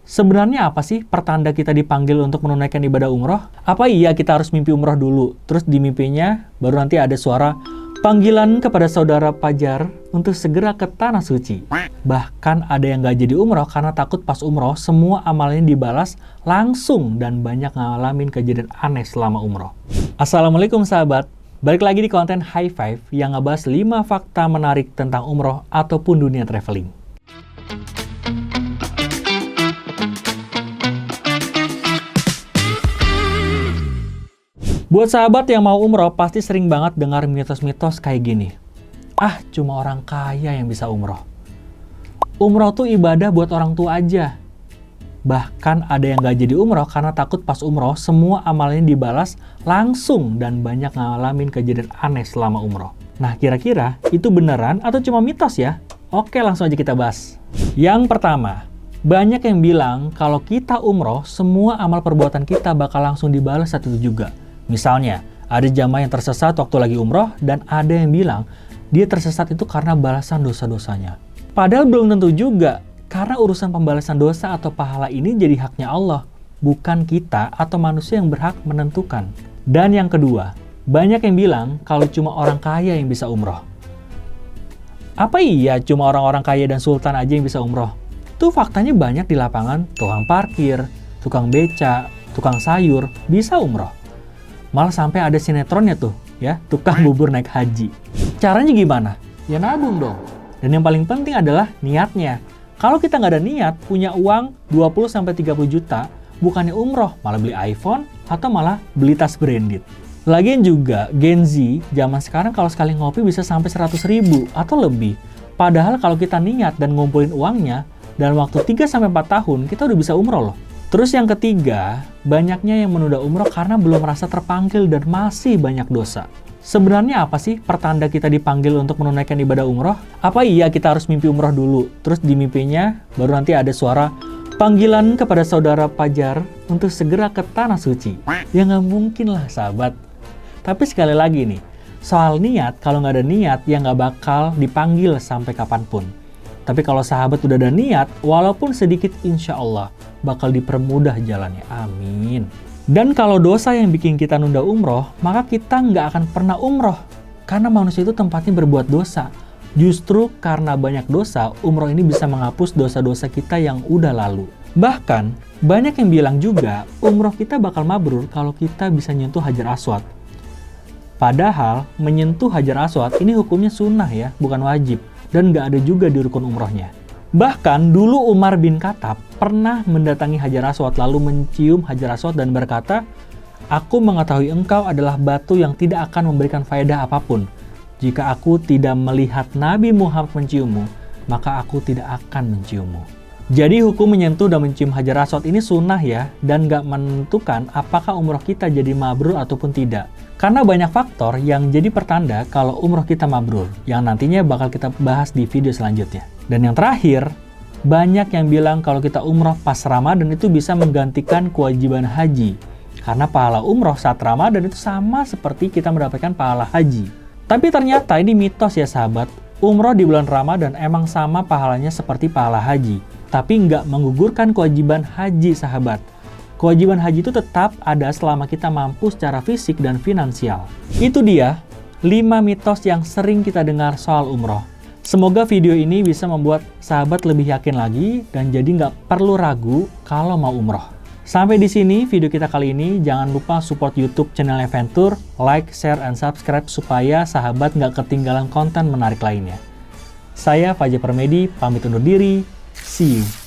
Sebenarnya apa sih pertanda kita dipanggil untuk menunaikan ibadah umroh? Apa iya kita harus mimpi umroh dulu, terus di mimpinya baru nanti ada suara panggilan kepada saudara Pajar untuk segera ke tanah suci. Bahkan ada yang gak jadi umroh karena takut pas umroh semua amalnya dibalas langsung dan banyak ngalamin kejadian aneh selama umroh. Assalamualaikum sahabat, balik lagi di konten High Five yang ngebahas 5 fakta menarik tentang umroh ataupun dunia traveling. Buat sahabat yang mau umroh, pasti sering banget dengar mitos-mitos kayak gini. Ah, cuma orang kaya yang bisa umroh. Umroh tuh ibadah buat orang tua aja. Bahkan ada yang gak jadi umroh karena takut pas umroh semua amalnya dibalas langsung dan banyak ngalamin kejadian aneh selama umroh. Nah, kira-kira itu beneran atau cuma mitos ya? Oke, langsung aja kita bahas. Yang pertama, banyak yang bilang kalau kita umroh, semua amal perbuatan kita bakal langsung dibalas saat itu juga. Misalnya, ada jamaah yang tersesat waktu lagi umroh dan ada yang bilang dia tersesat itu karena balasan dosa-dosanya. Padahal belum tentu juga, karena urusan pembalasan dosa atau pahala ini jadi haknya Allah, bukan kita atau manusia yang berhak menentukan. Dan yang kedua, banyak yang bilang kalau cuma orang kaya yang bisa umroh. Apa iya cuma orang-orang kaya dan sultan aja yang bisa umroh? Tuh faktanya banyak di lapangan, tukang parkir, tukang beca, tukang sayur, bisa umroh. Malah sampai ada sinetronnya tuh, ya, tukang bubur naik haji. Caranya gimana? Ya nabung dong. Dan yang paling penting adalah niatnya. Kalau kita nggak ada niat, punya uang 20-30 juta, bukannya umroh, malah beli iPhone, atau malah beli tas branded. Lagian juga, Gen Z, zaman sekarang kalau sekali ngopi bisa sampai 100.000 atau lebih. Padahal kalau kita niat dan ngumpulin uangnya, dalam waktu 3-4 tahun, kita udah bisa umroh loh. Terus yang ketiga, banyaknya yang menunda umroh karena belum merasa terpanggil dan masih banyak dosa. Sebenarnya apa sih pertanda kita dipanggil untuk menunaikan ibadah umroh? Apa iya kita harus mimpi umroh dulu, terus di mimpinya baru nanti ada suara panggilan kepada saudara Pajar untuk segera ke tanah suci? Ya nggak mungkin lah sahabat. Tapi sekali lagi nih, soal niat, kalau nggak ada niat ya nggak bakal dipanggil sampai kapanpun. Tapi kalau sahabat udah ada niat, walaupun sedikit insya Allah bakal dipermudah jalannya. Amin. Dan kalau dosa yang bikin kita nunda umroh, maka kita nggak akan pernah umroh. Karena manusia itu tempatnya berbuat dosa. Justru karena banyak dosa, umroh ini bisa menghapus dosa-dosa kita yang udah lalu. Bahkan, banyak yang bilang juga, umroh kita bakal mabrur kalau kita bisa nyentuh Hajar Aswad. Padahal, menyentuh Hajar Aswad ini hukumnya sunnah ya, bukan wajib. Dan nggak ada juga di rukun umrohnya. Bahkan dulu Umar bin Khattab pernah mendatangi Hajar Aswad lalu mencium Hajar Aswad dan berkata, "Aku mengetahui engkau adalah batu yang tidak akan memberikan faedah apapun. Jika aku tidak melihat Nabi Muhammad menciummu, maka aku tidak akan menciummu." Jadi hukum menyentuh dan mencium Hajar Aswad ini sunnah ya, dan nggak menentukan apakah umroh kita jadi mabrur ataupun tidak. Karena banyak faktor yang jadi pertanda kalau umroh kita mabrur, yang nantinya bakal kita bahas di video selanjutnya. Dan yang terakhir, banyak yang bilang kalau kita umroh pas Ramadan itu bisa menggantikan kewajiban haji. Karena pahala umroh saat Ramadan itu sama seperti kita mendapatkan pahala haji. Tapi ternyata ini mitos ya sahabat, umroh di bulan Ramadan emang sama pahalanya seperti pahala haji. Tapi nggak menggugurkan kewajiban haji sahabat. Kewajiban haji itu tetap ada selama kita mampu secara fisik dan finansial. Itu dia 5 mitos yang sering kita dengar soal umroh. Semoga video ini bisa membuat sahabat lebih yakin lagi dan jadi nggak perlu ragu kalau mau umroh. Sampai di sini video kita kali ini. Jangan lupa support YouTube channel Venture, like, share, and subscribe supaya sahabat nggak ketinggalan konten menarik lainnya. Saya Fajar Permedi, pamit undur diri. See you.